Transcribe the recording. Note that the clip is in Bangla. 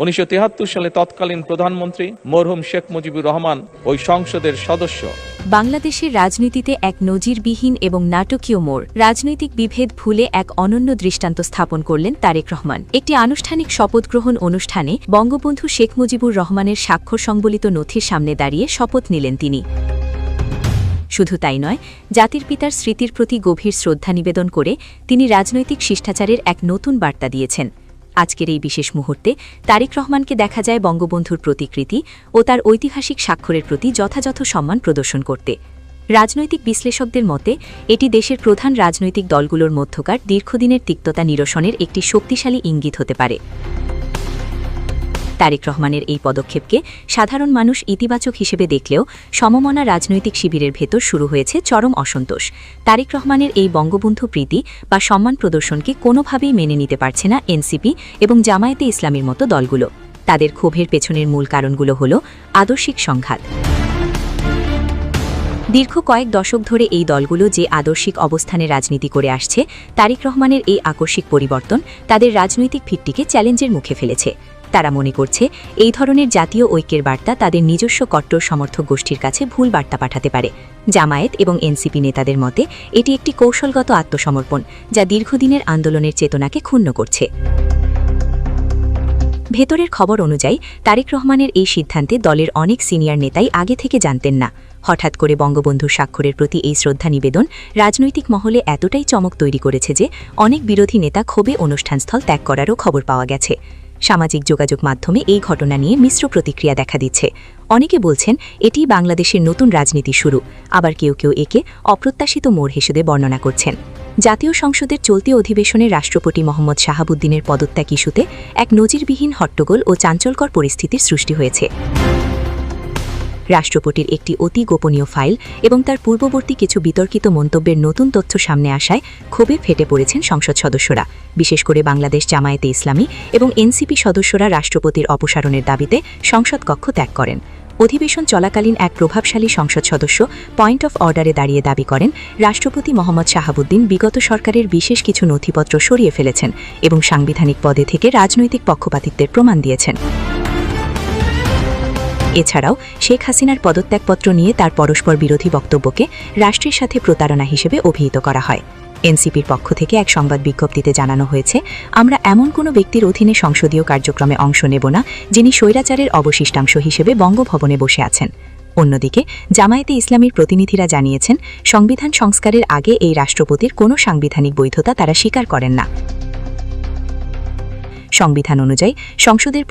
1973 সালে তৎকালীন প্রধানমন্ত্রী মরহুম শেখ মুজিবুর রহমান ওই সংসদের সদস্য। বাংলাদেশের রাজনীতিতে এক নজিরবিহীন এবং নাটকীয় মোড়, রাজনৈতিক বিভেদ ভুলে এক অনন্য দৃষ্টান্ত স্থাপন করলেন তারেক রহমান। একটি আনুষ্ঠানিক শপথগ্রহণ অনুষ্ঠানে বঙ্গবন্ধু শেখ মুজিবুর রহমানের স্বাক্ষর সংবলিত নথির সামনে দাঁড়িয়ে শপথ নিলেন তিনি। শুধু তাই নয়, জাতির পিতার স্মৃতির প্রতি গভীর শ্রদ্ধা নিবেদন করে তিনি রাজনৈতিক শিষ্টাচারের এক নতুন বার্তা দিয়েছেন। আজকের এই বিশেষ মুহূর্তে তারেক রহমানকে দেখা যায় বঙ্গবন্ধুর প্রতিকৃতি ও তার ঐতিহাসিক স্বাক্ষরের প্রতি যথাযথ সম্মান প্রদর্শন করতে। রাজনৈতিক বিশ্লেষকদের মতে এটি দেশের প্রধান রাজনৈতিক দলগুলোর মধ্যকার দীর্ঘদিনের তিক্ততা নিরসনের একটি শক্তিশালী ইঙ্গিত হতে পারে। তারেক রহমানের এই পদক্ষেপকে সাধারণ মানুষ ইতিবাচক হিসেবে দেখলেও সমমনা রাজনৈতিক শিবিরের ভেতর শুরু হয়েছে চরম অসন্তোষ। তারেক রহমানের এই বঙ্গবন্ধু প্রীতি বা সম্মান প্রদর্শনকে কোনোভাবেই মেনে নিতে পারছে না এনসিপি এবং জামায়াতে ইসলামীর মতো দলগুলো। তাদের ক্ষোভের পেছনের মূল কারণগুলো হল আদর্শিক সংঘাত। দীর্ঘ কয়েক দশক ধরে এই দলগুলো যে আদর্শিক অবস্থানে রাজনীতি করে আসছে, তারেক রহমানের এই আকস্মিক পরিবর্তন তাদের রাজনৈতিক ভিত্তিকে চ্যালেঞ্জের মুখে ফেলেছে। তারা মনে করছে এই ধরনের জাতীয় ঐক্যের বার্তা তাদের নিজস্ব কট্টর সমর্থক গোষ্ঠীর কাছে ভুল বার্তা পাঠাতে পারে। জামায়াত এবং এনসিপি নেতাদের মতে এটি একটি কৌশলগত আত্মসমর্পণ, যা দীর্ঘদিনের আন্দোলনের চেতনাকে ক্ষুণ্ণ করছে। ভেতরের খবর অনুযায়ী তারেক রহমানের এই সিদ্ধান্তে দলের অনেক সিনিয়র নেতাই আগে থেকে জানতেন না। হঠাৎ করে বঙ্গবন্ধুর স্বাক্ষরের প্রতি এই শ্রদ্ধা নিবেদন রাজনৈতিক মহলে এতটাই চমক তৈরি করেছে যে অনেক বিরোধী নেতা ক্ষোভে অনুষ্ঠানস্থল ত্যাগ করারও খবর পাওয়া গেছে। সামাজিক যোগাযোগ মাধ্যমে এই ঘটনা নিয়ে মিশ্র প্রতিক্রিয়া দেখা দিচ্ছে। অনেকে বলছেন এটি বাংলাদেশের নতুন রাজনীতি শুরু, আবার কেউ কেউ একে অপ্রত্যাশিত মোড় হিসেবে বর্ণনা করছেন। জাতীয় সংসদের চলতি অধিবেশনে রাষ্ট্রপতি মোহাম্মদ শাহাবুদ্দিনের পদত্যাগ ইস্যুতে এক নজিরবিহীন হট্টগোল ও চাঞ্চল্যকর পরিস্থিতির সৃষ্টি হয়েছে। রাষ্ট্রপতির একটি অতি গোপনীয় ফাইল এবং তার পূর্ববর্তী কিছু বিতর্কিত মন্তব্যের নতুন তথ্য সামনে আসায় ক্ষোভে ফেটে পড়েছেন সংসদ সদস্যরা। বিশেষ করে বাংলাদেশ জামায়াতে ইসলামী এবং এনসিপি সদস্যরা রাষ্ট্রপতির অপসারণের দাবিতে সংসদ কক্ষ ত্যাগ করেন। অধিবেশন চলাকালীন এক প্রভাবশালী সংসদ সদস্য পয়েন্ট অফ অর্ডারে দাঁড়িয়ে দাবি করেন রাষ্ট্রপতি মোহাম্মদ শাহাবুদ্দিন বিগত সরকারের বিশেষ কিছু নথিপত্র সরিয়ে ফেলেছেন এবং সাংবিধানিক পদে থেকে রাজনৈতিক পক্ষপাতিত্বের প্রমাণ দিয়েছেন। এছাড়াও শেখ হাসিনার পদত্যাগপত্র নিয়ে তার পরস্পর বিরোধী বক্তব্যকে রাষ্ট্রের সাথে প্রতারণা হিসেবে অভিহিত করা হয়। এনসিপির পক্ষ থেকে এক সংবাদ বিজ্ঞপ্তিতে জানানো হয়েছে, আমরা এমন কোনো ব্যক্তির অধীনে সংসদীয় কার্যক্রমে অংশ নেব না যিনি স্বৈরাচারের অবশিষ্টাংশ হিসেবে বঙ্গভবনে বসে আছেন। অন্যদিকে জামায়াতে ইসলামীর প্রতিনিধিরা জানিয়েছেন সংবিধান সংস্কারের আগে এই রাষ্ট্রপতির কোনো সাংবিধানিক বৈধতা তারা স্বীকার করেন না। সংবিধান অনুযায়ী সংসদের